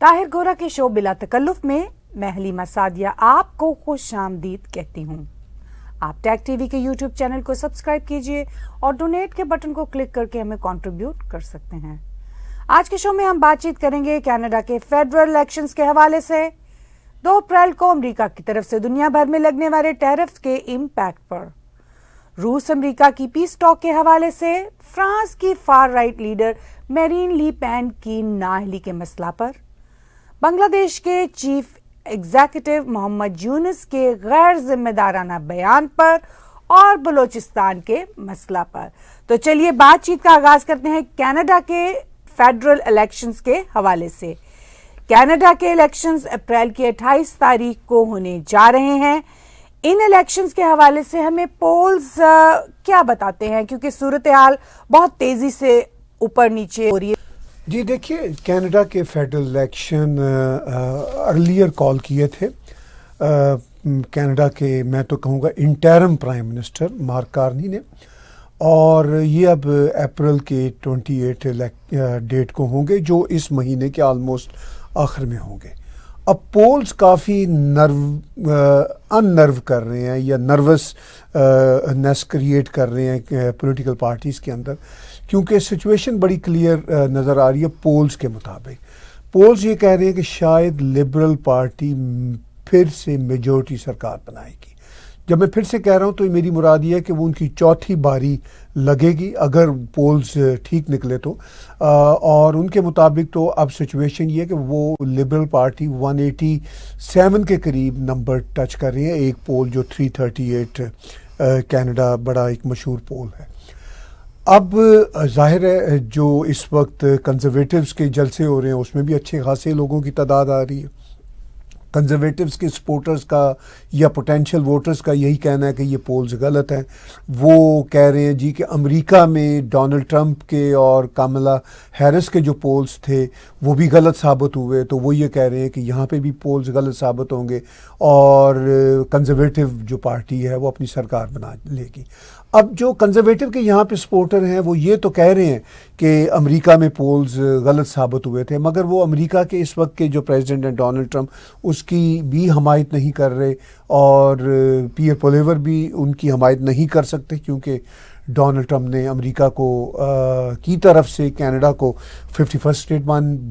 طاہر گورا کے شو بلا تکلف میں میں حلیمہ سعدیہ آپ کو خوش آمدید کہتی ہوں۔ آپ ٹیک ٹی وی کے یوٹیوب چینل کو سبسکرائب کیجئے اور ڈونیٹ کے بٹن کو کلک کر کے ہمیں کنٹریبیوٹ کر سکتے ہیں۔ آج کے شو میں ہم بات چیت کریں گے کینیڈا کے فیڈرل الیکشنز کے حوالے سے 2 اپریل کو امریکہ کی طرف سے دنیا بھر میں لگنے والے ٹیرف کے امپیکٹ پر، روس امریکہ کی پیس ٹاک کے حوالے سے فرانس کی فار رائٹ لیڈر میرین لی پین کی نااہلی کے مسئلہ پر، بنگلہ دیش کے چیف ایگزیکٹو محمد یونس کے غیر ذمہ دارانہ بیان پر اور بلوچستان کے مسئلہ پر۔ تو چلیے بات چیت کا آغاز کرتے ہیں کینیڈا کے فیڈرل الیکشنز کے حوالے سے۔ کینیڈا کے الیکشنز اپریل کی 28 تاریخ کو ہونے جا رہے ہیں۔ ان الیکشنز کے حوالے سے ہمیں پولز کیا بتاتے ہیں، کیونکہ صورتحال بہت تیزی سے اوپر نیچے ہو رہی ہے۔ جی دیکھیے، کینیڈا کے فیڈرل الیکشن ارلیئر کال کیے تھے کینیڈا کے، میں تو کہوں گا interim prime minister mark Karni نے، اور یہ اب اپریل کے 28 ڈیٹ کو ہوں گے، جو اس مہینے کے آلموسٹ آخر میں ہوں گے۔ اب پولز کافی نرو کر رہے ہیں یا نروس نیس کریٹ کر رہے ہیں پولیٹیکل پارٹیز کے اندر، کیونکہ سچویشن بڑی کلیئر نظر آ رہی ہے۔ پولز کے مطابق پولز یہ کہہ رہے ہیں کہ شاید لبرل پارٹی پھر سے میجورٹی سرکار بنائے گی۔ جب میں پھر سے کہہ رہا ہوں تو میری مراد یہ ہے کہ وہ ان کی چوتھی باری لگے گی اگر پولز ٹھیک نکلے تو، اور ان کے مطابق تو اب سچویشن یہ ہے کہ وہ لبرل پارٹی 187 کے قریب نمبر ٹچ کر رہی ہے۔ ایک پول جو 338 کینیڈا بڑا ایک مشہور پول ہے۔ اب ظاہر ہے جو اس وقت کنزرویٹیوز کے جلسے ہو رہے ہیں اس میں بھی اچھے خاصے لوگوں کی تعداد آ رہی ہے۔ کنزرویٹیوز کے سپورٹرز کا یا پوٹینشیل ووٹرز کا یہی کہنا ہے کہ یہ پولز غلط ہیں۔ وہ کہہ رہے ہیں جی کہ امریکہ میں ڈونلڈ ٹرمپ کے اور کاملا ہیرس کے جو پولز تھے وہ بھی غلط ثابت ہوئے، تو وہ یہ کہہ رہے ہیں کہ یہاں پہ بھی پولز غلط ثابت ہوں گے اور کنزرویٹیو جو پارٹی ہے وہ اپنی سرکار بنا لے گی۔ اب جو کنزرویٹیو کے یہاں پہ سپورٹر ہیں وہ یہ تو کہہ رہے ہیں کہ امریکہ میں پولز غلط ثابت ہوئے تھے، مگر وہ امریکہ کے اس وقت کے جو پریزیڈنٹ ہیں ڈونلڈ ٹرمپ اس کی بھی حمایت نہیں کر رہے، اور پیئر پولیور بھی ان کی حمایت نہیں کر سکتے، کیونکہ ڈونلڈ ٹرمپ نے امریکہ کو کی طرف سے کینیڈا کو 51 اسٹیٹ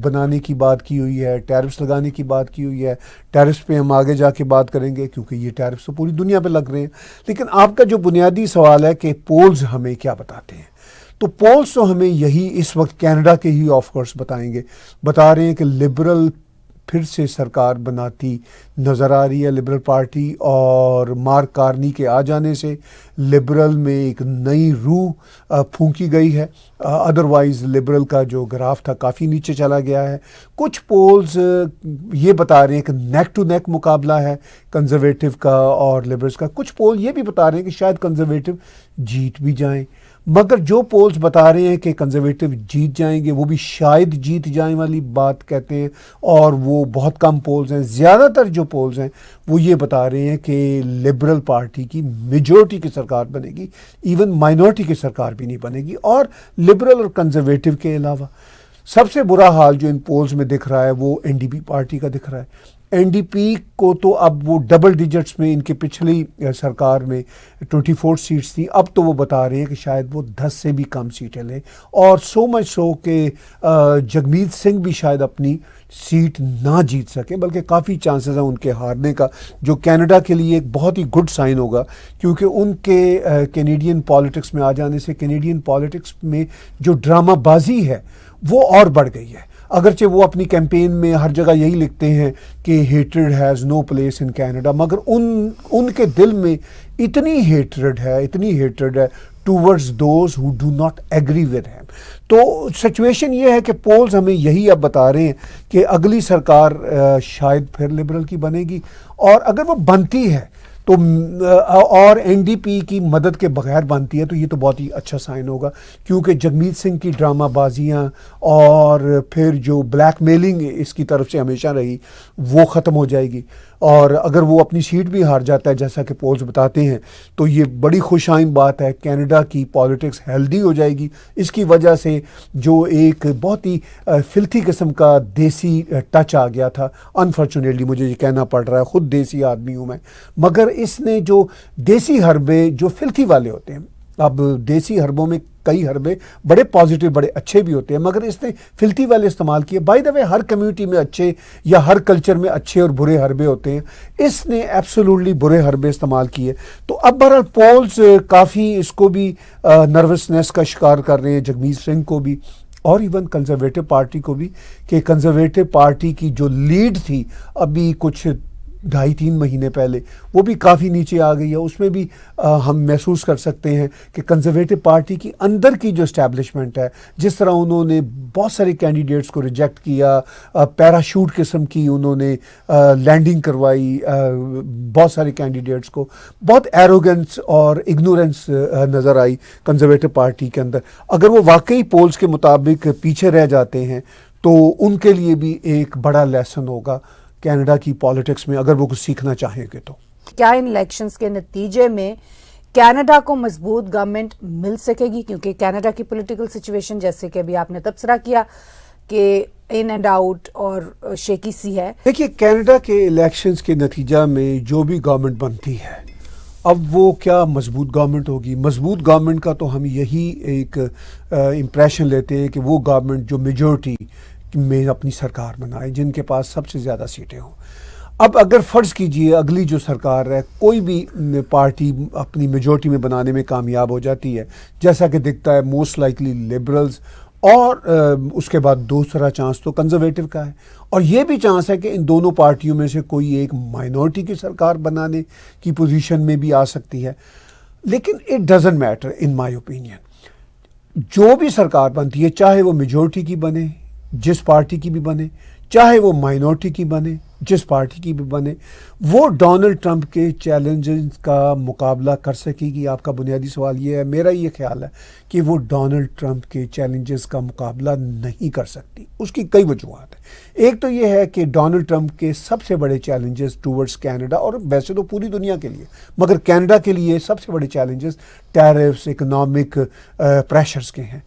بنانے کی بات کی ہوئی ہے، ٹیرفس لگانے کی بات کی ہوئی ہے۔ ٹیرفس پہ ہم آگے جا کے بات کریں گے کیونکہ یہ ٹیرفس تو پوری دنیا پہ لگ رہے ہیں۔ لیکن آپ کا جو بنیادی سوال ہے کہ پولز ہمیں کیا بتاتے ہیں، تو پولز تو ہمیں یہی اس وقت کینیڈا کے ہی آف کورس بتا رہے ہیں کہ لبرل پھر سے سرکار بناتی نظر آ رہی ہے لبرل پارٹی، اور مارک کارنی کے آ جانے سے لبرل میں ایک نئی روح پھونکی گئی ہے۔ ادروائز لبرل کا جو گراف تھا کافی نیچے چلا گیا ہے۔ کچھ پولز یہ بتا رہے ہیں کہ نیک ٹو نیک مقابلہ ہے کنزرویٹیو کا اور لبرلز کا۔ کچھ پول یہ بھی بتا رہے ہیں کہ شاید کنزرویٹیو جیت بھی جائیں، مگر جو پولز بتا رہے ہیں کہ کنزرویٹیو جیت جائیں گے وہ بھی شاید جیت جائیں والی بات کہتے ہیں، اور وہ بہت کم پولز ہیں۔ زیادہ تر جو پولز ہیں وہ یہ بتا رہے ہیں کہ لبرل پارٹی کی میجورٹی کی سرکار بنے گی، ایون مائنورٹی کی سرکار بھی نہیں بنے گی۔ اور لبرل اور کنزرویٹیو کے علاوہ سب سے برا حال جو ان پولز میں دکھ رہا ہے وہ این ڈی پی پارٹی کا دکھ رہا ہے۔ این ڈی پی کو تو اب وہ ڈبل ڈیجٹس میں ان کے پچھلی سرکار میں 24 سیٹس تھیں، اب تو وہ بتا رہے ہیں کہ شاید وہ 10 سے بھی کم سیٹیں لیں، اور سو مچ سو کہ جگمیت سنگھ بھی شاید اپنی سیٹ نہ جیت سکیں، بلکہ کافی چانسز ہیں ان کے ہارنے کا، جو کینیڈا کے لیے ایک بہت ہی گڈ سائن ہوگا، کیونکہ ان کے کینیڈین پالیٹکس میں آ جانے سے کینیڈین پالیٹکس میں جو ڈرامہ بازی ہے وہ اور بڑھ گئی ہے۔ اگرچہ وہ اپنی کیمپین میں ہر جگہ یہی لکھتے ہیں کہ hatred has no place in Canada, مگر ان کے دل میں اتنی ہیٹرڈ ہے towards those who do not agree with him. تو سچویشن یہ ہے کہ پولز ہمیں یہی اب بتا رہے ہیں کہ اگلی سرکار شاید پھر لبرل کی بنے گی، اور اگر وہ بنتی ہے تو اور این ڈی پی کی مدد کے بغیر بنتی ہے تو یہ تو بہت ہی اچھا سائن ہوگا، کیونکہ جگمیت سنگھ کی ڈرامہ بازیاں اور پھر جو بلیک میلنگ اس کی طرف سے ہمیشہ رہی وہ ختم ہو جائے گی۔ اور اگر وہ اپنی سیٹ بھی ہار جاتا ہے جیسا کہ پولز بتاتے ہیں تو یہ بڑی خوش آئند بات ہے. کینیڈا کی پالیٹکس ہیلدی ہو جائے گی. اس کی وجہ سے جو ایک بہت ہی فلتھی قسم کا دیسی ٹچ آ گیا تھا, انفارچونیٹلی مجھے یہ کہنا پڑ رہا ہے, خود دیسی آدمی ہوں میں, مگر اس نے جو دیسی حربے جو فلتھی والے ہوتے ہیں, اب دیسی حربوں میں کئی حربے بڑے پازیٹیو بڑے اچھے بھی ہوتے ہیں, مگر اس نے فلتی والے استعمال کیے. By the way Hare community میں اچھے یا ہر کلچر میں اچھے اور برے حربے ہوتے ہیں, اس نے ایبسولوٹلی برے حربے استعمال کیے. تو اب بہرحال پولز کافی اس کو بھی نروسنس کا شکار کر رہے ہیں, جگمیت سنگھ کو بھی اور ایون کنزرویٹو پارٹی کو بھی, کہ کنزرویٹو پارٹی کی جو لیڈ تھی ابھی کچھ 2.5-3 مہینے پہلے وہ بھی کافی نیچے آ گئی ہے. اس میں بھی ہم محسوس کر سکتے ہیں کہ کنزرویٹو پارٹی کی اندر کی جو اسٹیبلشمنٹ ہے, جس طرح انہوں نے بہت سارے کینڈیڈیٹس کو ریجیکٹ کیا, پیراشوٹ قسم کی انہوں نے لینڈنگ کروائی بہت سارے کینڈیڈیٹس کو, بہت ایروگنس اور اگنورنس نظر آئی کنزرویٹو پارٹی کے اندر. اگر وہ واقعی پولز کے مطابق پیچھے رہ جاتے ہیں تو ان کے لیے بھی ایک بڑا لیسن ہوگا کینیڈا کی پالیٹکس میں, اگر وہ کچھ سیکھنا چاہیں گے تو. کیا ان الیکشنز کے نتیجے میں کینیڈا کو مضبوط گورنمنٹ مل سکے گی؟ کیونکہ کینیڈا کی پولیٹیکل سچویشن جیسے کہ ابھی آپ نے تبصرہ کیا کہ ان اینڈ آؤٹ اور شیکی سی ہے. دیکھیے کینیڈا کے الیکشنز کے نتیجہ میں جو بھی گورنمنٹ بنتی ہے, اب وہ کیا مضبوط گورنمنٹ ہوگی. مضبوط گورنمنٹ کا تو ہم یہی ایک امپریشن لیتے ہیں کہ وہ گورنمنٹ جو میجورٹی میں اپنی سرکار بنائے, جن کے پاس سب سے زیادہ سیٹیں ہوں. اب اگر فرض کیجئے اگلی جو سرکار ہے کوئی بھی پارٹی اپنی میجورٹی میں بنانے میں کامیاب ہو جاتی ہے, جیسا کہ دکھتا ہے موسٹ لائکلی لبرلز, اور اس کے بعد دوسرا چانس تو کنزرویٹو کا ہے, اور یہ بھی چانس ہے کہ ان دونوں پارٹیوں میں سے کوئی ایک مائنورٹی کی سرکار بنانے کی پوزیشن میں بھی آ سکتی ہے. لیکن it doesn't matter in my opinion, جو بھی سرکار بنتی ہے چاہے وہ میجورٹی کی بنے جس پارٹی کی بھی بنے, چاہے وہ مائنورٹی کی بنے جس پارٹی کی بھی بنے, وہ ڈونلڈ ٹرمپ کے چیلنجز کا مقابلہ کر سکے گی. آپ کا بنیادی سوال یہ ہے, میرا یہ خیال ہے کہ وہ ڈونلڈ ٹرمپ کے چیلنجز کا مقابلہ نہیں کر سکتی. اس کی کئی وجوہات ہیں. ایک تو یہ ہے کہ ڈونلڈ ٹرمپ کے سب سے بڑے چیلنجز ٹورڈز کینیڈا, اور ویسے تو پوری دنیا کے لیے مگر کینیڈا کے لیے سب سے بڑے چیلنجز ٹیرفس, اکنامک پریشرز کے ہیں.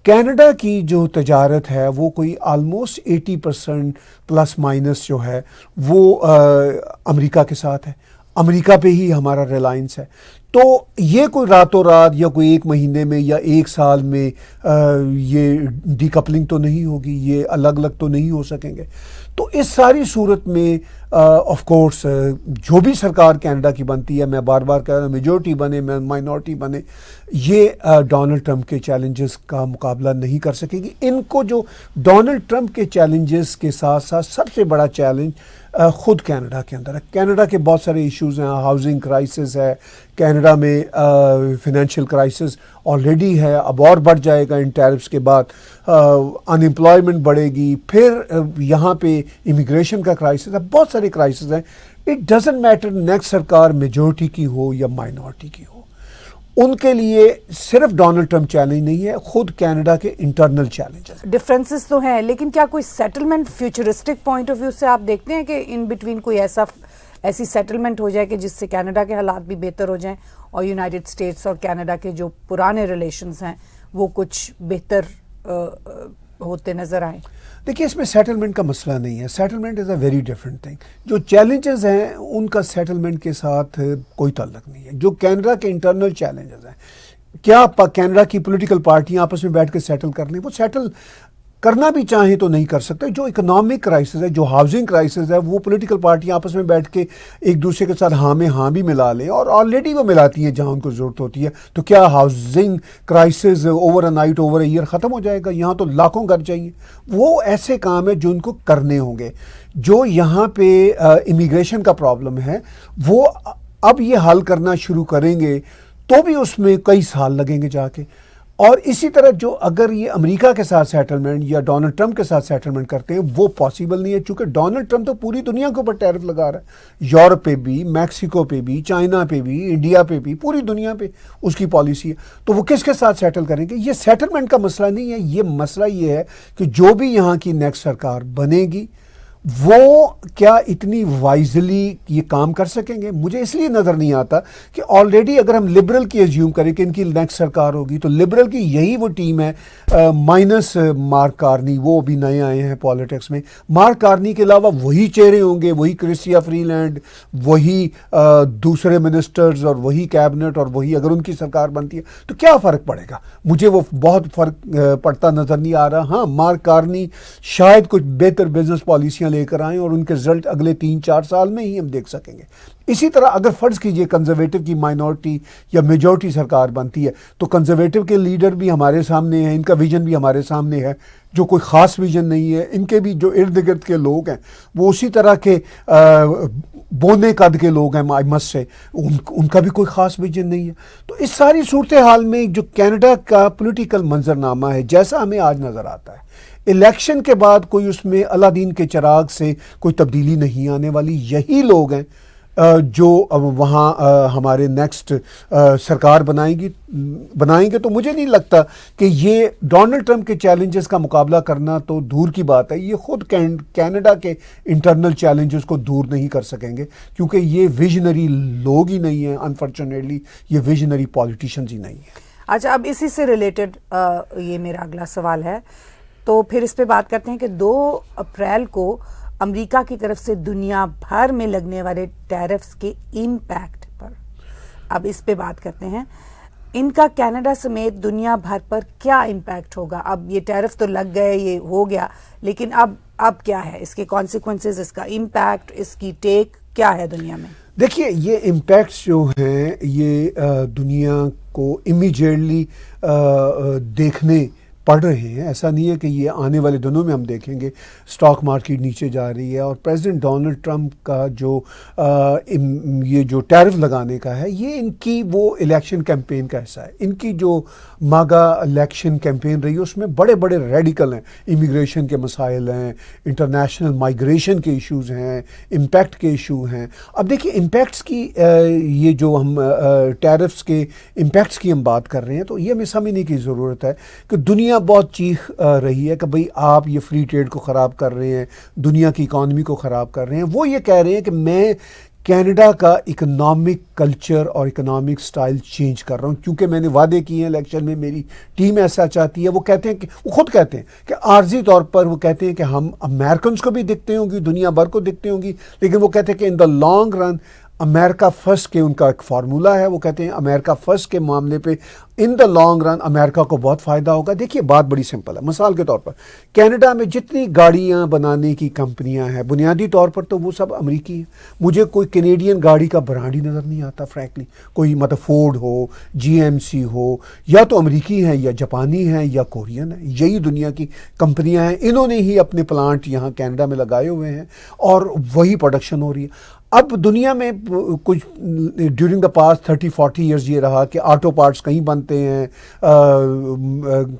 کینیڈا کی جو تجارت ہے وہ کوئی آلموسٹ 80% پلس مائنس جو ہے وہ امریکہ کے ساتھ ہے. امریکہ پہ ہی ہمارا ریلائنس ہے. تو یہ کوئی راتوں رات یا کوئی ایک مہینے میں یا ایک سال میں یہ ڈی کپلنگ تو نہیں ہوگی, یہ الگ الگ تو نہیں ہو سکیں گے. تو اس ساری صورت میں آف کورس جو بھی سرکار کینیڈا کی بنتی ہے, میں بار بار کہہ رہا ہوں میجورٹی بنے میں مائنورٹی بنے, یہ ڈونلڈ ٹرمپ کے چیلنجز کا مقابلہ نہیں کر سکے گی. ان کو جو ڈونلڈ ٹرمپ کے چیلنجز کے ساتھ ساتھ سب سے بڑا چیلنج خود کینیڈا کے اندر ہے. کینیڈا کے بہت سارے ایشوز ہیں, ہاؤسنگ کرائسس ہے کینیڈا میں, فنینشیل کرائسس آلریڈی ہے, اب اور بڑھ جائے گا ان ٹیرفس کے بعد, ان امپلائمنٹ بڑھے گی, پھر یہاں پہ امیگریشن کا کرائسس ہے, بہت سارے کرائسس ہیں. اٹ ڈزنٹ میٹر نیکسٹ سرکار میجورٹی کی ہو یا مائنورٹی کی ہو, ان کے لیے صرف ڈونلڈ ٹرمپ چیلنج نہیں ہے, خود کینیڈا کے انٹرنل چیلنجز. ڈفرینسز تو ہیں, لیکن کیا کوئی settlement futuristic point of view سے آپ دیکھتے ہیں کہ ان بٹوین کوئی ایسی سیٹلمنٹ ہو جائے کہ جس سے کینیڈا کے حالات بھی بہتر ہو جائیں اور یونائٹڈ اسٹیٹس اور کینیڈا کے جو پرانے ریلیشنز ہیں وہ کچھ بہتر ہوتے نظر آئیں؟ دیکھیے اس میں سیٹلمنٹ کا مسئلہ نہیں ہے, settlement is a very different thing. جو چیلنجز ہیں ان کا سیٹلمنٹ کے ساتھ کوئی تعلق نہیں ہے. جو کینیڈا کے انٹرنل چیلنجز ہیں, کیا کینیڈا کی پولیٹیکل پارٹیاں آپس میں بیٹھ کے سیٹل کر لیں؟ وہ سیٹل کرنا بھی چاہیں تو نہیں کر سکتے. جو اکنامک کرائسس ہے, جو ہاؤسنگ کرائسس ہے, وہ پولیٹیکل پارٹیاں آپس میں بیٹھ کے ایک دوسرے کے ساتھ ہاں میں ہاں بھی ملا لیں, اور آلریڈی وہ ملاتی ہیں جہاں ان کو ضرورت ہوتی ہے. تو کیا housing crisis over a night over a year ختم ہو جائے گا؟ یہاں تو لاکھوں گھر چاہیے. وہ ایسے کام ہیں جو ان کو کرنے ہوں گے. جو یہاں پہ امیگریشن کا پرابلم ہے وہ اب یہ حل کرنا شروع کریں گے تو بھی اس میں کئی سال لگیں گے جا کے. اور اسی طرح جو اگر یہ امریکہ کے ساتھ سیٹلمنٹ یا ڈونلڈ ٹرمپ کے ساتھ سیٹلمنٹ کرتے ہیں وہ پاسبل نہیں ہے, چونکہ ڈونلڈ ٹرمپ تو پوری دنیا کے اوپر ٹیرف لگا رہا ہے, یورپ پہ بھی, میکسیکو پہ بھی, چائنا پہ بھی, انڈیا پہ بھی, پوری دنیا پہ اس کی پالیسی ہے. تو وہ کس کے ساتھ سیٹل کریں گے؟ یہ سیٹلمنٹ کا مسئلہ نہیں ہے, یہ مسئلہ یہ ہے کہ جو بھی یہاں کی نیکسٹ سرکار بنے گی وہ کیا اتنی وائزلی یہ کام کر سکیں گے؟ مجھے اس لیے نظر نہیں آتا کہ آلریڈی اگر ہم لبرل کی ایزیوم کریں کہ ان کی نیکسٹ سرکار ہوگی تو لبرل کی یہی وہ ٹیم ہے مائنس مارک کارنی، وہ بھی نئے آئے ہیں پالیٹکس میں. مارک کارنی کے علاوہ وہی چہرے ہوں گے، وہی کرسیا فری لینڈ، وہی دوسرے منسٹرز اور وہی کیبنٹ، اور وہی اگر ان کی سرکار بنتی ہے تو کیا فرق پڑے گا؟ مجھے وہ بہت فرق پڑتا نظر نہیں آ رہا. ہاں، مارک کارنی شاید کچھ بہتر بزنس پالیسیاں لے کر آئیں اور ان کے رزلٹ اگلے 3-4 سال میں ہی ہم دیکھ سکیں گے. اسی طرح اگر فرض کیجئے کنزرویٹو کی مائنورٹی یا میجورٹی سرکار بنتی ہے تو کنزرویٹو کے لیڈر بھی ہمارے سامنے ہیں، ان کا ویژن بھی ہمارے سامنے ہے جو کوئی خاص ویژن نہیں ہے. ان کے بھی جو ارد گرد کے لوگ ہیں وہ اسی طرح کے بونے قد کے لوگ ہیں مائمس سے، ان کا بھی کوئی خاص ویژن نہیں ہے. تو اس ساری صورتحال میں جو کینیڈا کا پولیٹیکل منظرنامہ ہے جیسا ہمیں آج نظر آتا ہے، الیکشن کے بعد کوئی اس میں اللہ کے چراغ سے کوئی تبدیلی نہیں آنے والی. یہی لوگ ہیں جو وہاں ہمارے نیکسٹ سرکار بنائیں گے. تو مجھے نہیں لگتا کہ یہ ڈونلڈ ٹرمپ کے چیلنجز کا مقابلہ کرنا تو دور کی بات ہے، یہ خود کینیڈا کے انٹرنل چیلنجز کو دور نہیں کر سکیں گے، کیونکہ یہ ویژنری لوگ ہی نہیں ہیں. انفارچونیٹلی یہ ویژنری پالیٹیشینز ہی نہیں ہیں. اچھا، اب اسی سے ریلیٹڈ یہ میرا اگلا سوال ہے، تو پھر اس پہ بات کرتے ہیں کہ 2 اپریل کو امریکہ کی طرف سے دنیا بھر میں لگنے والے ٹیرفز کے امپیکٹ پر اب اس پہ بات کرتے ہیں. ان کا کینیڈا سمیت دنیا بھر پر کیا امپیکٹ ہوگا؟ اب یہ ٹیرف تو لگ گئے، یہ ہو گیا، لیکن اب کیا ہے اس کے کانسیکوینسز، اس کا امپیکٹ، اس کی ٹیک کیا ہے دنیا میں؟ دیکھیے، یہ امپیکٹس جو ہیں یہ دنیا کو امیجیٹلی دیکھنے پڑ رہے ہیں. ایسا نہیں ہے کہ یہ آنے والے دنوں میں ہم دیکھیں گے. سٹاک مارکیٹ نیچے جا رہی ہے، اور پریزیڈنٹ ڈونلڈ ٹرمپ کا یہ جو ٹیرف لگانے کا ہے یہ ان کی وہ الیکشن کیمپین کا حصہ ہے. ان کی جو ماگا الیکشن کیمپین رہی ہے اس میں بڑے بڑے ریڈیکل ہیں، امیگریشن کے مسائل ہیں، انٹرنیشنل مائیگریشن کے ایشوز ہیں، امپیکٹ کے ایشو ہیں. اب دیکھیے امپیکٹس کی یہ جو ہم ٹیرفز کے امپیکٹس کی ہم بات کر رہے ہیں تو یہ ہمیں سمجھنے کی ضرورت ہے کہ دنیا بہت چیخ رہی ہے کہ بھئی آپ یہ فری ٹریڈ کو خراب کر رہے ہیں، دنیا کی اکانومی کو خراب کر رہے ہیں. وہ یہ کہہ رہے ہیں کہ میں کینیڈا کا اکنامک کلچر اور اکنامک سٹائل چینج کر رہا ہوں کیونکہ میں نے وعدے کیے ہیں الیکشن میں، میری ٹیم ایسا چاہتی ہے. وہ کہتے ہیں کہ وہ خود کہتے ہیں کہ عارضی طور پر وہ کہتے ہیں کہ ہم امریکنز کو بھی دکھتے ہوں گی، دنیا بھر کو دکھتے ہوں گی، لیکن وہ کہتے ہیں کہ in the long run America first کے ان کا ایک فارمولہ ہے. وہ کہتے ہیں امریکہ فرسٹ کے معاملے پہ ان دا لانگ رن امریکہ کو بہت فائدہ ہوگا. دیکھیے بات بڑی سمپل ہے. مثال کے طور پر کینیڈا میں جتنی گاڑیاں بنانے کی کمپنیاں ہیں بنیادی طور پر تو وہ سب امریکی ہیں. مجھے کوئی کینیڈین گاڑی کا برانڈ ہی نظر نہیں آتا فرینکلی. کوئی مطلب فورڈ ہو، GMC ہو، یا تو امریکی ہیں یا جاپانی ہیں یا کورین ہیں. یہی دنیا کی کمپنیاں ہیں، انہوں نے ہی اپنے پلانٹ یہاں کینیڈا میں لگائے ہوئے ہیں اور وہی پروڈکشن ہو رہی ہے. اب دنیا میں کچھ ڈیورنگ دا پاسٹ 30-40 ایئرز یہ رہا کہ آٹو پارٹس کہیں بنتے ہیں،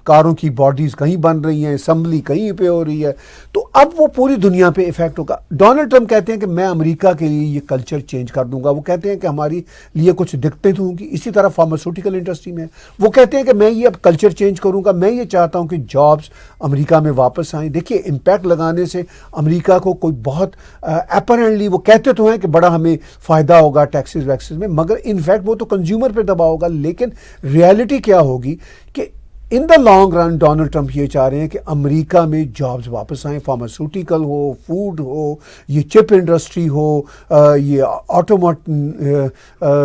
کاروں کی باڈیز کہیں بن رہی ہیں، اسمبلی کہیں پہ ہو رہی ہے. تو اب وہ پوری دنیا پہ ایفیکٹ ہوگا. ڈونلڈ ٹرمپ کہتے ہیں کہ میں امریکہ کے لیے یہ کلچر چینج کر دوں گا. وہ کہتے ہیں کہ ہماری لیے کچھ دقتیں تو ہوں گی. اسی طرح فارماسیوٹیکل انڈسٹری میں وہ کہتے ہیں کہ میں یہ اب کلچر چینج کروں گا، میں یہ چاہتا ہوں کہ جابس امریکہ میں واپس آئیں. دیکھیے امپیکٹ لگانے سے امریکہ کو کوئی بہت اپیرنٹلی وہ کہتے تو ہیں کہ بڑا ہمیں فائدہ ہوگا ٹیکسز ویکسز میں، مگر ان فیکٹ وہ تو کنزیومر پہ دباؤ ہوگا. لیکن ریالٹی کیا ہوگی کہ in the long run Donald Trump یہ چاہ رہے ہیں کہ امریکہ میں جابز واپس آئیں. فارماسیوٹیکل ہو، فوڈ ہو، یہ چپ انڈسٹری ہو،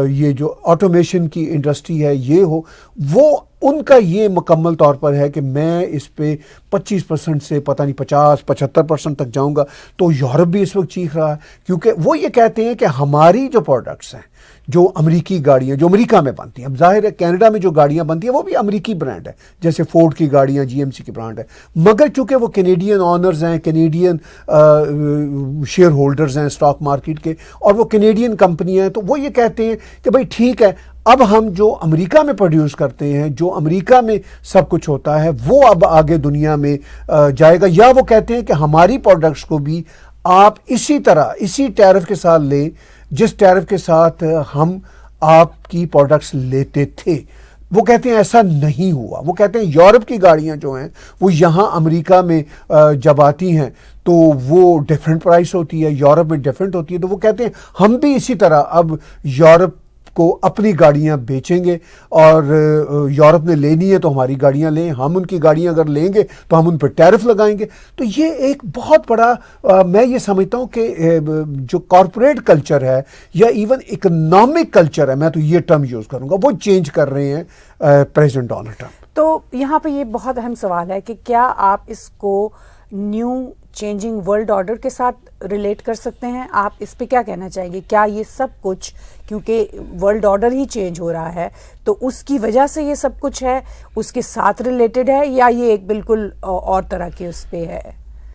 یہ جو آٹومیشن کی انڈسٹری ہے یہ ہو. وہ ان کا یہ مکمل طور پر ہے کہ میں اس پہ 25% سے پتہ نہیں 50-75% تک جاؤں گا. تو یورپ بھی اس وقت چیخ رہا ہے کیونکہ وہ یہ کہتے ہیں کہ ہماری جو پروڈکٹس ہیں، جو امریکی گاڑیاں جو امریکہ میں بنتی ہیں، اب ظاہر ہے کینیڈا میں جو گاڑیاں بنتی ہیں وہ بھی امریکی برانڈ ہے، جیسے فورڈ کی گاڑیاں GMC کی برانڈ ہے، مگر چونکہ وہ کینیڈین آنرز ہیں، کینیڈین شیئر ہولڈرز ہیں اسٹاک مارکیٹ کے، اور وہ کینیڈین کمپنیاں ہیں، تو وہ یہ کہتے ہیں کہ بھائی ٹھیک ہے، اب ہم جو امریکہ میں پروڈیوس کرتے ہیں، جو امریکہ میں سب کچھ ہوتا ہے، وہ اب آگے دنیا میں جائے گا. یا وہ کہتے ہیں کہ ہماری پروڈکٹس کو بھی آپ اسی طرح اسی ٹیرف کے ساتھ لیں جس ٹیرف کے ساتھ ہم آپ کی پروڈکٹس لیتے تھے. وہ کہتے ہیں ایسا نہیں ہوا. وہ کہتے ہیں یورپ کی گاڑیاں جو ہیں وہ یہاں امریکہ میں جب آتی ہیں تو وہ ڈیفرنٹ پرائس ہوتی ہے, یورپ میں ڈیفرنٹ ہوتی ہے. تو وہ کہتے ہیں ہم بھی اسی طرح اب یورپ کو اپنی گاڑیاں بیچیں گے, اور یورپ نے لینی ہے تو ہماری گاڑیاں لیں, ہم ان کی گاڑیاں اگر لیں گے تو ہم ان پہ ٹیرف لگائیں گے. تو یہ ایک بہت بڑا میں یہ سمجھتا ہوں کہ جو کارپوریٹ کلچر ہے یا ایون اکنامک کلچر ہے, میں تو یہ ٹرم یوز کروں گا, وہ چینج کر رہے ہیں پریزیڈنٹ ڈونلڈ ٹرمپ. تو یہاں پہ یہ بہت اہم سوال ہے کہ کیا آپ اس کو نیو چینجنگ ورلڈ آرڈر کے ساتھ ریلیٹ کر سکتے ہیں؟ آپ اس پہ کیا کہنا چاہیں گے؟ کیا یہ سب کچھ کیونکہ ورلڈ آرڈر ہی چینج ہو رہا ہے تو اس کی وجہ سے یہ سب کچھ ہے, اس کے ساتھ ریلیٹڈ ہے, یا یہ ایک بالکل اور طرح کے اس پہ ہے؟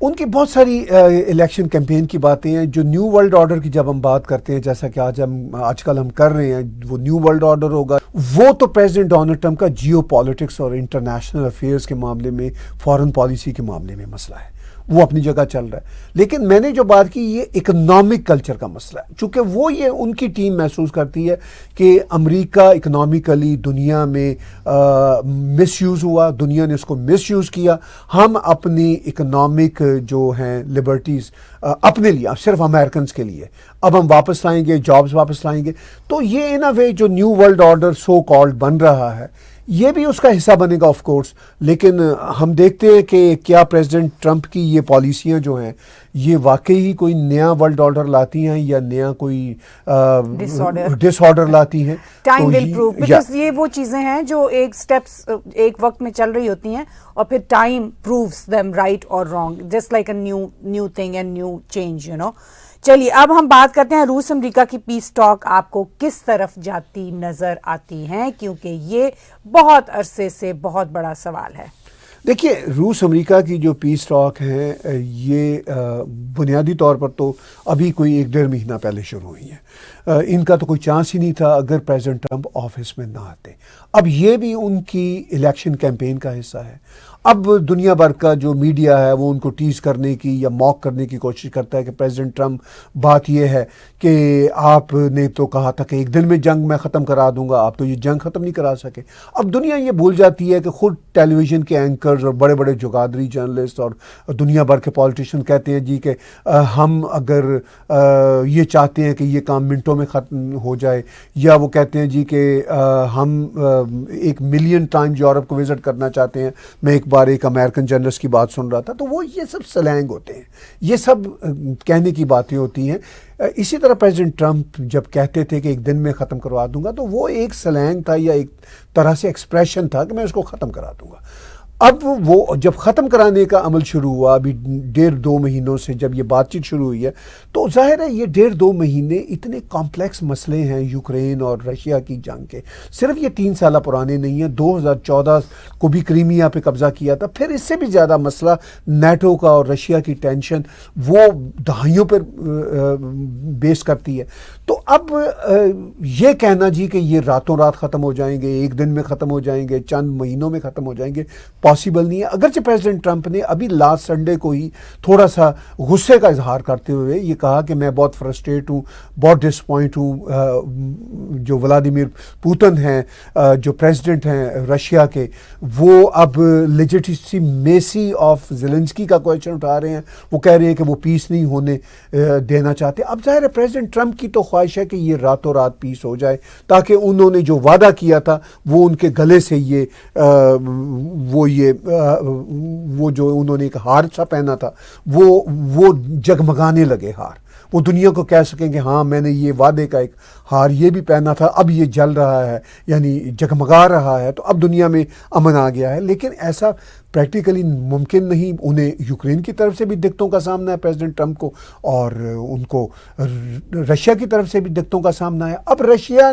ان کی بہت ساری الیکشن کیمپین کی باتیں ہیں. جو نیو ورلڈ آرڈر کی جب ہم بات کرتے ہیں, جیسا کہ آج کل ہم کر رہے ہیں, وہ نیو ورلڈ آرڈر ہوگا, وہ تو پریزیڈنٹ ڈونلڈ ٹرمپ کا جیو پالیٹکس اور انٹرنیشنل افیئرس کے معاملے میں, فارن پالیسی کے معاملے میں مسئلہ ہے, وہ اپنی جگہ چل رہا ہے. لیکن میں نے جو بات کی یہ اکنامک کلچر کا مسئلہ ہے, چونکہ وہ یہ ان کی ٹیم محسوس کرتی ہے کہ امریکہ اکنامیکلی دنیا میں مس یوز ہوا, دنیا نے اس کو مس یوز کیا. ہم اپنی اکنامک جو ہیں لبرٹیز اپنے لیے, صرف امریکنز کے لیے اب ہم واپس لائیں گے, جابز واپس لائیں گے. تو یہ ان اے وے جو new world order so called بن رہا ہے یہ بھی اس کا حصہ بنے گا آف کورس. لیکن ہم دیکھتے ہیں کہ کیا پریزیڈنٹ ٹرمپ کی یہ پالیسیاں جو ہیں یہ واقعی کوئی نیا ورلڈ آرڈر لاتی ہیں یا نیا کوئی ڈس آرڈر لاتی ہیں. ٹائم ول پروو, بیکاز یہ وہ چیزیں ہیں جو ایک سٹیپس ایک وقت میں چل رہی ہوتی ہیں اور پھر time proves them right or wrong, just like a new thing and new change, you know. چلیے اب ہم بات کرتے ہیں روس امریکہ کی پیس ٹاک آپ کو کس طرف جاتی نظر آتی ہیں, کیونکہ یہ بہت عرصے سے بہت بڑا سوال ہے. دیکھیے روس امریکہ کی جو پیس ٹاک ہیں یہ بنیادی طور پر تو ابھی کوئی 1-1.5 مہینہ پہلے شروع ہوئی ہیں. ان کا تو کوئی چانس ہی نہیں تھا اگر پریزیڈنٹ ٹرمپ آفس میں نہ آتے. اب یہ بھی ان کی الیکشن کیمپین کا حصہ ہے. اب دنیا بھر کا جو میڈیا ہے وہ ان کو ٹیز کرنے کی یا موک کرنے کی کوشش کرتا ہے کہ پریزیڈنٹ ٹرمپ بات یہ ہے کہ آپ نے تو کہا تھا کہ 1 دن میں جنگ میں ختم کرا دوں گا, آپ تو یہ جنگ ختم نہیں کرا سکے. اب دنیا یہ بھول جاتی ہے کہ خود ٹیلی ویژن کے اینکرز اور بڑے بڑے جگادری جرنلسٹ اور دنیا بھر کے پالیٹیشین کہتے ہیں جی کہ ہم اگر یہ چاہتے ہیں کہ یہ کام منٹوں میں ختم ہو جائے, یا وہ کہتے ہیں جی کہ ہم 1 ملین ٹائم یورپ کو وزٹ کرنا چاہتے ہیں. میں ایک بار ایک امریکن جرنلسٹ کی بات سن رہا تھا, تو وہ یہ سب سلینگ ہوتے ہیں, یہ سب کہنے کی باتیں ہوتی ہیں. اسی طرح پریزیڈنٹ ٹرمپ جب کہتے تھے کہ 1 دن میں ختم کروا دوں گا تو وہ ایک سلینگ تھا یا ایک طرح سے ایکسپریشن تھا کہ میں اس کو ختم کرا دوں گا. اب وہ جب ختم کرانے کا عمل شروع ہوا ابھی 1.5-2 مہینوں سے جب یہ بات چیت شروع ہوئی ہے, تو ظاہر ہے یہ 1.5-2 مہینے اتنے کمپلیکس مسئلے ہیں یوکرین اور رشیا کی جنگ کے. صرف یہ 3 سالہ پرانے نہیں ہیں, 2014 کو بھی کریمیا پہ قبضہ کیا تھا. پھر اس سے بھی زیادہ مسئلہ نیٹو کا اور رشیا کی ٹینشن وہ دہائیوں پر بیس کرتی ہے. تو اب یہ کہنا جی کہ یہ راتوں رات ختم ہو جائیں گے, 1 دن میں ختم ہو جائیں گے, چند مہینوں میں ختم ہو جائیں گے, پاسبل نہیں ہے. اگرچہ پریزیڈنٹ ٹرمپ نے ابھی لاسٹ سنڈے کو ہی تھوڑا سا غصے کا اظہار کرتے ہوئے یہ کہا کہ میں بہت فرسٹریٹ ہوں, بہت ڈس پوائنٹ ہوں. جو ولادیمیر پوتن ہیں جو پریزیڈنٹ ہیں رشیا کے, وہ اب لیجیٹیمیسی آف زیلنسکی کا کویشچن اٹھا رہے ہیں. وہ کہہ رہے ہیں کہ وہ پیس نہیں ہونے دینا چاہتے. اب ظاہر ہے پریزیڈنٹ ٹرمپ کی تو خواہش ہے کہ یہ راتوں رات پیس ہو جائے, تاکہ انہوں نے جو وعدہ کیا تھا وہ ان کے گلے سے وہ جو انہوں نے ایک ہار سا پہنا تھا وہ جگمگانے لگے ہار. وہ دنیا کو کہہ سکیں کہ ہاں میں نے یہ وعدے کا ایک ہار یہ بھی پہنا تھا, اب یہ جل رہا ہے یعنی جگمگا رہا ہے, تو اب دنیا میں امن آ گیا ہے. لیکن ایسا پریکٹیکلی ممکن نہیں. انہیں یوکرین کی طرف سے بھی دقتوں کا سامنا ہے پریزیڈنٹ ٹرمپ کو, اور ان کو رشیا کی طرف سے بھی دقتوں کا سامنا ہے. اب رشیا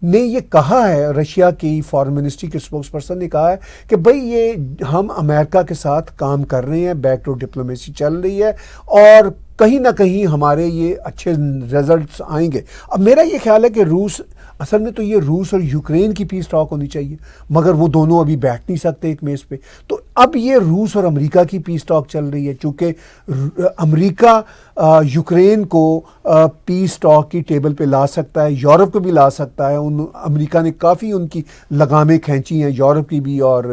نے یہ کہا ہے, رشیا کی فارن منسٹری کے اسپوکس پرسن نے کہا ہے کہ بھئی یہ ہم امریکہ کے ساتھ کام کر رہے ہیں, بیک ڈور ڈپلومیسی چل رہی ہے اور کہیں نہ کہیں ہمارے یہ اچھے رزلٹس آئیں گے. اب میرا یہ خیال ہے کہ روس اصل میں تو یہ روس اور یوکرین کی پیس ٹاک ہونی چاہیے, مگر وہ دونوں ابھی بیٹھ نہیں سکتے ایک میز پہ. تو اب یہ روس اور امریکہ کی پیس ٹاک چل رہی ہے, چونکہ امریکہ یوکرین کو پیس ٹاک کی ٹیبل پہ لا سکتا ہے, یورپ کو بھی لا سکتا ہے. امریکہ نے کافی ان کی لگامیں کھینچی ہیں, یورپ کی بھی اور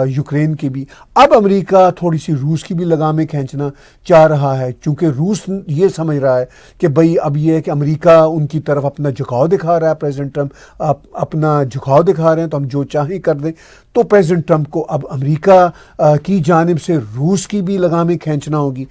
یوکرین کی بھی. اب امریکہ تھوڑی سی روس کی بھی لگامیں کھینچنا چاہ رہا ہے, چونکہ روس یہ سمجھ رہا ہے کہ بھئی اب یہ ہے کہ امریکہ ان کی طرف اپنا جھکاؤ دکھا رہا ہے, پریزیڈنٹ ٹرمپ اپنا جھکاؤ دکھا رہے ہیں, تو ہم جو چاہیں کر دیں. تو پریزیڈنٹ ٹرمپ کو اب امریکہ کی جانب سے روس کی بھی لگامیں کھینچنا ہوگی,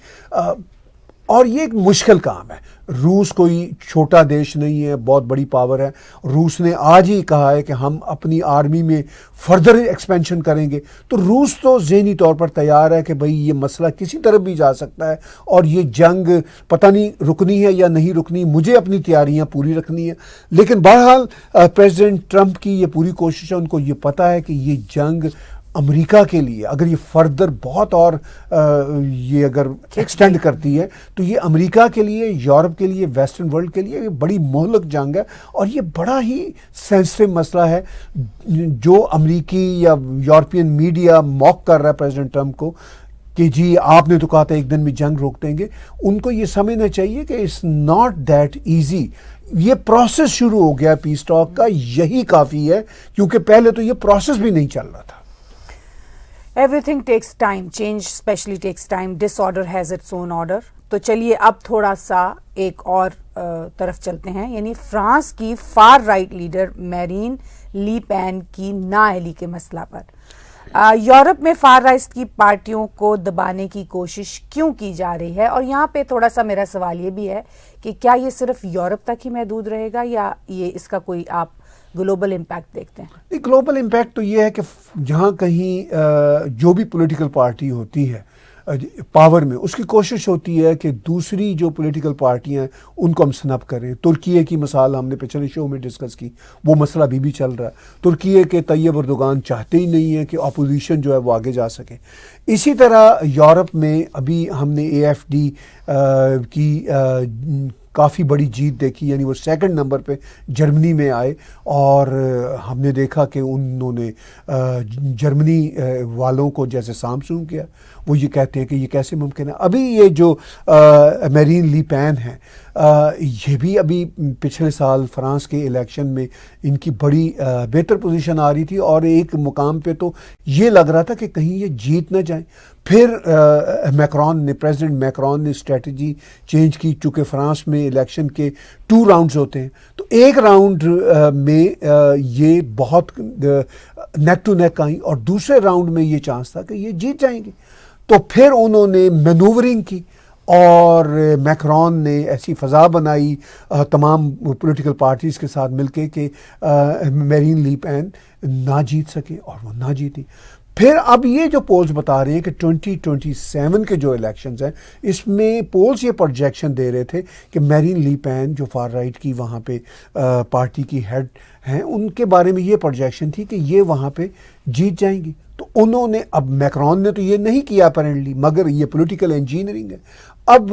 اور یہ ایک مشکل کام ہے. روس کوئی چھوٹا دیش نہیں ہے, بہت بڑی پاور ہے. روس نے آج ہی کہا ہے کہ ہم اپنی آرمی میں فردر ایکسپینشن کریں گے. تو روس تو ذہنی طور پر تیار ہے کہ بھئی یہ مسئلہ کسی طرف بھی جا سکتا ہے, اور یہ جنگ پتہ نہیں رکنی ہے یا نہیں رکنی, مجھے اپنی تیاریاں پوری رکھنی ہے. لیکن بہرحال پریزیڈنٹ ٹرمپ کی یہ پوری کوشش ہے, ان کو یہ پتہ ہے کہ یہ جنگ امریکہ کے لیے اگر یہ فردر بہت اور یہ اگر ایکسٹینڈ کرتی ہے تو یہ امریکہ کے لیے, یورپ کے لیے, ویسٹرن ورلڈ کے لیے یہ بڑی مہلک جنگ ہے, اور یہ بڑا ہی سینسٹیو مسئلہ ہے. جو امریکی یا یورپین میڈیا موک کر رہا ہے پریزیڈنٹ ٹرمپ کو کہ جی آپ نے تو کہا تھا ایک دن میں جنگ روک دیں گے, ان کو یہ سمجھنا چاہیے کہ اٹس ناٹ دیٹ ایزی. یہ پروسیس شروع ہو گیا پیس ٹاک کا, یہی کافی ہے, کیونکہ پہلے تو یہ پروسیس بھی نہیں چل رہا تھا. Everything takes time. Change especially takes time. Disorder has its own order. تو چلیے اب تھوڑا سا ایک اور طرف چلتے ہیں, یعنی فرانس کی فار رائٹ لیڈر میرین لی پین کی نااہلی کے مسئلہ پر. یورپ میں فار رائٹ کی پارٹیوں کو دبانے کی کوشش کیوں کی جا رہی ہے, اور یہاں پہ تھوڑا سا میرا سوال یہ بھی ہے کہ کیا یہ صرف یورپ تک ہی محدود رہے گا, یا یہ اس کا کوئی آپ گلوبل امپیکٹ دیکھتے ہیں؟ گلوبل امپیکٹ تو یہ ہے کہ جہاں کہیں جو بھی پولیٹیکل پارٹی ہوتی ہے پاور میں, اس کی کوشش ہوتی ہے کہ دوسری جو پولیٹیکل پارٹیاں ہیں ان کو ہم سنپ کریں. ترکیے کی مثال ہم نے پچھلے شو میں ڈسکس کی, وہ مسئلہ ابھی بھی چل رہا ہے. ترکیے کے طیب اردوغان چاہتے ہی نہیں ہیں کہ اپوزیشن جو ہے وہ آگے جا سکے. اسی طرح یورپ میں ابھی ہم نے AFD کی کافی بڑی جیت دیکھی, یعنی وہ سیکنڈ نمبر پہ جرمنی میں آئے, اور ہم نے دیکھا کہ انہوں نے جرمنی والوں کو جیسے سامسونگ کیا. وہ یہ کہتے ہیں کہ یہ کیسے ممکن ہے. ابھی یہ جو میرین لی پین ہیں, یہ بھی ابھی پچھلے سال فرانس کے الیکشن میں ان کی بڑی بہتر پوزیشن آ رہی تھی, اور ایک مقام پہ تو یہ لگ رہا تھا کہ کہیں یہ جیت نہ جائیں. پھر پریزیڈنٹ میکرون نے اسٹریٹجی چینج کی, چونکہ فرانس میں الیکشن کے 2 راؤنڈز ہوتے ہیں, تو ایک راؤنڈ میں یہ بہت نیک ٹو نیک آئیں, اور دوسرے راؤنڈ میں یہ چانس تھا کہ یہ جیت جائیں گے. تو پھر انہوں نے مینوورنگ کی, اور میکرون نے ایسی فضا بنائی تمام پولیٹیکل پارٹیز کے ساتھ مل کے کہ میرین لی پین نہ جیت سکے, اور وہ نہ جیتی. پھر اب یہ جو پولز بتا رہے ہیں کہ 2027 کے جو الیکشنز ہیں, اس میں پولز یہ پروجیکشن دے رہے تھے کہ میرین لی پین جو فار رائٹ کی وہاں پہ پارٹی کی ہیڈ ہیں, ان کے بارے میں یہ پروجیکشن تھی کہ یہ وہاں پہ جیت جائیں گی. تو انہوں نے, اب میکرون نے تو یہ نہیں کیا اپیرنٹلی, مگر یہ پولیٹیکل انجینئرنگ ہے. اب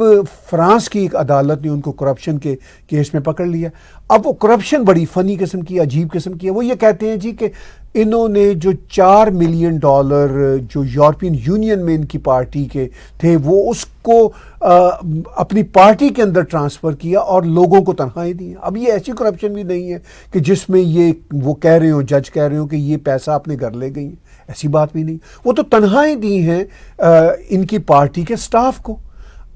فرانس کی ایک عدالت نے ان کو کرپشن کے کیس میں پکڑ لیا. اب وہ کرپشن بڑی فنی قسم کی, عجیب قسم کی ہے. وہ یہ کہتے ہیں جی کہ انہوں نے جو $4 ملین جو یورپین یونین میں ان کی پارٹی کے تھے, وہ اس کو اپنی پارٹی کے اندر ٹرانسفر کیا اور لوگوں کو تنخواہیں دی. اب یہ ایسی کرپشن بھی نہیں ہے کہ جس میں یہ وہ کہہ رہے ہوں, جج کہہ رہے ہوں کہ یہ پیسہ اپنے گھر لے گئی, ایسی بات بھی نہیں. وہ تو تنخواہیں دی ہیں ان کی پارٹی کے سٹاف کو.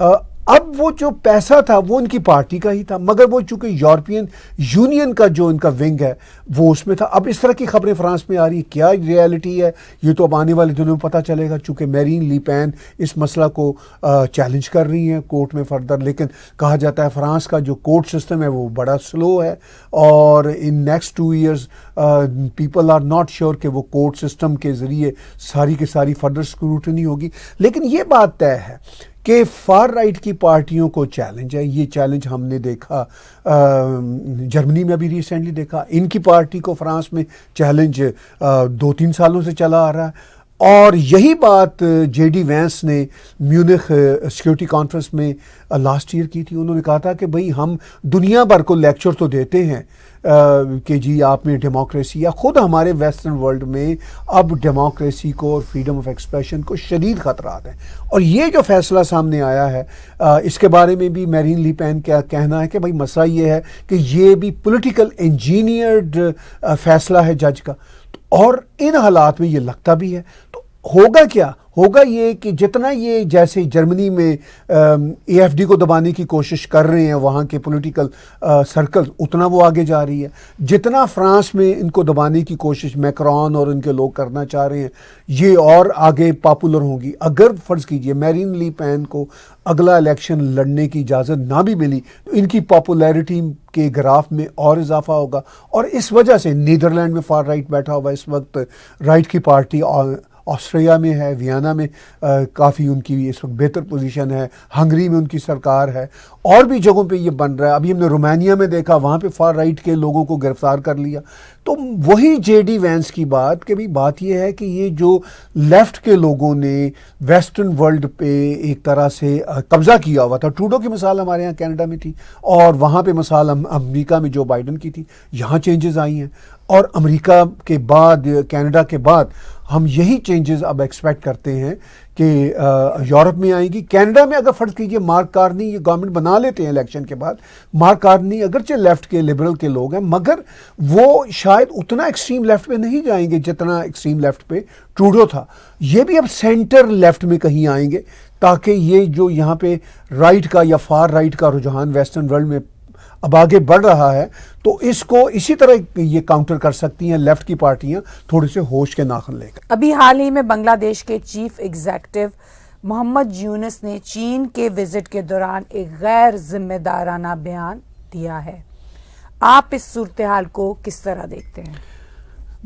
اب وہ جو پیسہ تھا وہ ان کی پارٹی کا ہی تھا, مگر وہ چونکہ یورپین یونین کا جو ان کا ونگ ہے وہ اس میں تھا. اب اس طرح کی خبریں فرانس میں آ رہی ہیں, کیا ریالٹی ہے یہ تو اب آنے والے دنوں میں پتہ چلے گا, چونکہ میرین لی پین اس مسئلہ کو چیلنج کر رہی ہیں کورٹ میں فردر. لیکن کہا جاتا ہے فرانس کا جو کورٹ سسٹم ہے وہ بڑا سلو ہے, اور in next 2 years people are not sure کہ وہ کورٹ سسٹم کے ذریعے ساری کی ساری فردر اسکروٹنی ہوگی. لیکن یہ بات طے ہے کہ فار رائٹ کی پارٹیوں کو چیلنج ہے. یہ چیلنج ہم نے دیکھا جرمنی میں ابھی ریسنٹلی دیکھا, ان کی پارٹی کو فرانس میں چیلنج 2-3 سالوں سے چلا آ رہا ہے. اور یہی بات JD وینس نے میونخ سیکیورٹی کانفرنس میں لاسٹ ایئر کی تھی. انہوں نے کہا تھا کہ بھئی ہم دنیا بھر کو لیکچر تو دیتے ہیں, کہ جی آپ میں ڈیموکریسی، یا خود ہمارے ویسٹرن ورلڈ میں اب ڈیموکریسی کو اور فریڈم آف ایکسپریشن کو شدید خطرات ہیں. اور یہ جو فیصلہ سامنے آیا ہے اس کے بارے میں بھی میرین لی پین کا کہنا ہے کہ بھائی مسئلہ یہ ہے کہ یہ بھی پولیٹیکل انجینئرڈ فیصلہ ہے جج کا، اور ان حالات میں یہ لگتا بھی ہے. تو ہوگا کیا؟ ہوگا یہ کہ جتنا یہ جیسے جرمنی میں اے ایف ڈی کو دبانے کی کوشش کر رہے ہیں وہاں کے پولیٹیکل سرکل، اتنا وہ آگے جا رہی ہے. جتنا فرانس میں ان کو دبانے کی کوشش میکرون اور ان کے لوگ کرنا چاہ رہے ہیں، یہ اور آگے پاپولر ہوں گی. اگر فرض کیجئے میرین لی پین کو اگلا الیکشن لڑنے کی اجازت نہ بھی ملی تو ان کی پاپولیرٹی کے گراف میں اور اضافہ ہوگا. اور اس وجہ سے نیدرلینڈ میں فار رائٹ بیٹھا ہوا اس وقت رائٹ کی پارٹی، آسٹریا میں ہے، ویانا میں کافی ان کی اس وقت بہتر پوزیشن ہے، ہنگری میں ان کی سرکار ہے، اور بھی جگہوں پہ یہ بن رہا ہے. ابھی ہم نے رومانیہ میں دیکھا، وہاں پہ فار رائٹ کے لوگوں کو گرفتار کر لیا. تو وہی جے ڈی وینس کی بات کہ بھی بات یہ ہے کہ یہ جو لیفٹ کے لوگوں نے ویسٹرن ورلڈ پہ ایک طرح سے قبضہ کیا ہوا تھا. ٹروڈو کی مثال ہمارے یہاں کینیڈا میں تھی، اور وہاں پہ مثال امریکہ میں جو بائیڈن کی تھی. یہاں چینجز آئی ہیں، اور امریکہ کے بعد، کینیڈا کے بعد ہم یہی چینجز اب ایکسپیکٹ کرتے ہیں کہ یورپ میں آئیں گی. کینیڈا میں اگر فرض کیجئے مارک کارنی یہ گورنمنٹ بنا لیتے ہیں الیکشن کے بعد، مارک کارنی اگرچہ لیفٹ کے لبرل کے لوگ ہیں مگر وہ شاید اتنا ایکسٹریم لیفٹ پہ نہیں جائیں گے جتنا ایکسٹریم لیفٹ پہ ٹروڈو تھا. یہ بھی اب سینٹر لیفٹ میں کہیں آئیں گے، تاکہ یہ جو یہاں پہ رائٹ کا یا فار رائٹ کا رجحان ویسٹرن ورلڈ میں اب آگے بڑھ رہا ہے، تو اس کو اسی طرح یہ کاؤنٹر کر سکتی ہیں لیفٹ کی پارٹیاں تھوڑے سے ہوش کے ناخن لے کر. ابھی حال ہی میں بنگلہ دیش کے چیف ایگزیکٹو محمد یونس نے چین کے وزٹ کے دوران ایک غیر ذمہ دارانہ بیان دیا ہے. آپ اس صورتحال کو کس طرح دیکھتے ہیں؟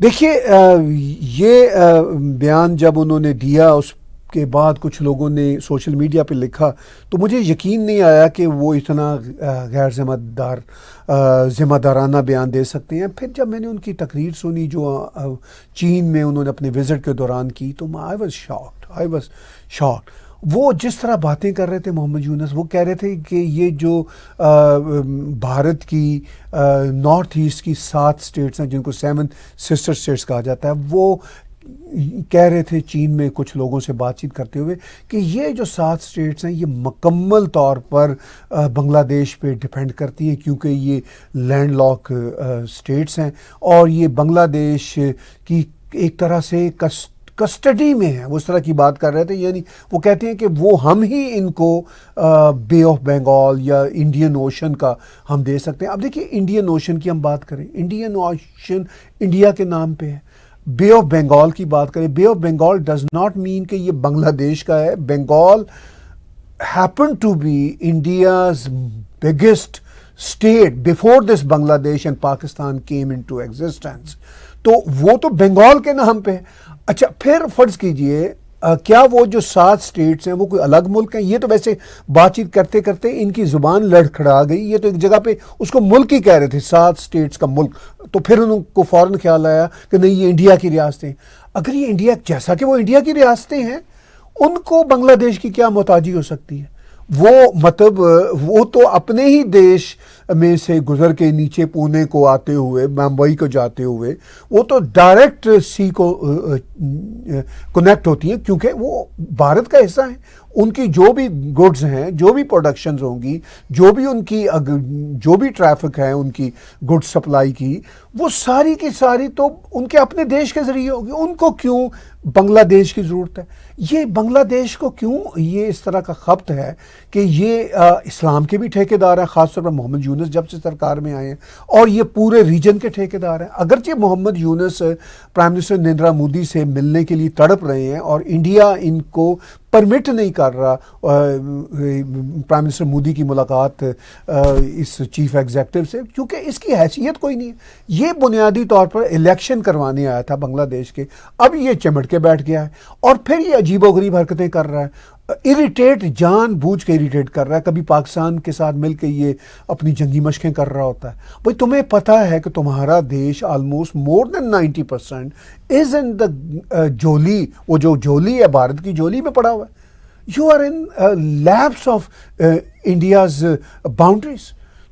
دیکھیے یہ بیان جب انہوں نے دیا، اس کے بعد کچھ لوگوں نے سوشل میڈیا پہ لکھا تو مجھے یقین نہیں آیا کہ وہ اتنا غیر ذمہ دارانہ بیان دے سکتے ہیں. پھر جب میں نے ان کی تقریر سنی جو چین میں انہوں نے اپنے وزٹ کے دوران کی، تو آئی واز شاکڈ. وہ جس طرح باتیں کر رہے تھے محمد یونس، وہ کہہ رہے تھے کہ یہ جو بھارت کی نارتھ ایسٹ کی 7 اسٹیٹس ہیں جن کو 7 سسٹر اسٹیٹس کہا جاتا ہے، وہ کہہ رہے تھے چین میں کچھ لوگوں سے بات چیت کرتے ہوئے کہ یہ جو 7 اسٹیٹس ہیں یہ مکمل طور پر بنگلہ دیش پہ ڈیپینڈ کرتی ہیں، کیونکہ یہ لینڈ لاک اسٹیٹس ہیں اور یہ بنگلہ دیش کی ایک طرح سے کسٹڈی میں ہے. وہ اس طرح کی بات کر رہے تھے، یعنی وہ کہتے ہیں کہ وہ ہم ہی ان کو بے آف بنگال یا انڈین اوشن کا ہم دے سکتے ہیں. اب دیکھیے انڈین اوشن کی ہم بات کریں، انڈین اوشن انڈیا کے نام پہ ہے. بے آف بنگال کی بات کریں، Bay of Bengal does not mean کہ یہ بنگلہ دیش کا ہے. Bengal happen to be India's biggest state before this Bangladesh and Pakistan came into existence. تو وہ تو بنگال کے نام پہ ہے. اچھا پھر فرض کیجئے کیا وہ جو 7 اسٹیٹس ہیں وہ کوئی الگ ملک ہیں؟ یہ تو ویسے بات چیت کرتے کرتے ان کی زبان لڑکھڑا گئی. یہ تو ایک جگہ پہ اس کو ملک ہی کہہ رہے تھے، 7 اسٹیٹس کا ملک. تو پھر ان کو فوراً خیال آیا کہ نہیں یہ انڈیا کی ریاستیں. اگر یہ انڈیا، جیسا کہ وہ انڈیا کی ریاستیں ہیں، ان کو بنگلہ دیش کی کیا محتاجی ہو سکتی ہے؟ وہ مطلب وہ تو اپنے ہی دیش میں سے گزر کے نیچے پونے کو آتے ہوئے، ممبئی کو جاتے ہوئے، وہ تو ڈائریکٹ سی کو کنیکٹ ہوتی ہیں کیونکہ وہ بھارت کا حصہ ہیں. ان کی جو بھی گڈز ہیں، جو بھی پروڈکشنز ہوں گی، جو بھی ان کی جو بھی ٹریفک ہے ان کی گڈ سپلائی کی، وہ ساری کی ساری تو ان کے اپنے دیش کے ذریعے ہوگی. ان کو کیوں بنگلہ دیش کی ضرورت ہے؟ یہ بنگلہ دیش کو کیوں یہ اس طرح کا خبت ہے کہ یہ اسلام کے بھی ٹھیکیدار ہیں، خاص طور پر محمد یونس جب سے سرکار میں آئے ہیں، اور یہ پورے ریجن کے ٹھیکیدار ہیں. اگرچہ محمد یونس پرائم منسٹر نریندر مودی سے ملنے کے لیے تڑپ رہے ہیں اور انڈیا ان کو پرمٹ نہیں کر رہا پرائم منسٹر مودی کی ملاقات اس چیف ایگزیکٹو سے، کیونکہ اس کی حیثیت کوئی نہیں ہے. یہ بنیادی طور پر الیکشن کروانے آیا تھا بنگلہ دیش کے، اب یہ چمٹ کے بیٹھ گیا ہے اور پھر یہ عجیب و غریب حرکتیں کر رہا ہے. اریٹیٹ، جان بوجھ کے اریٹیٹ کر رہا ہے. کبھی پاکستان کے ساتھ مل کے یہ اپنی جنگی مشقیں کر رہا ہوتا ہے. بھائی تمہیں پتہ ہے کہ تمہارا دیش آلموسٹ مور دین 90% از ان دا جولی، وہ جو جولی ہے بھارت کی جولی میں پڑا ہوا ہے. You are in lapse of India's boundaries.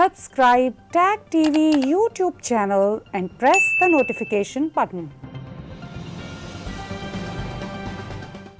Subscribe Tag TV YouTube channel and press the notification button.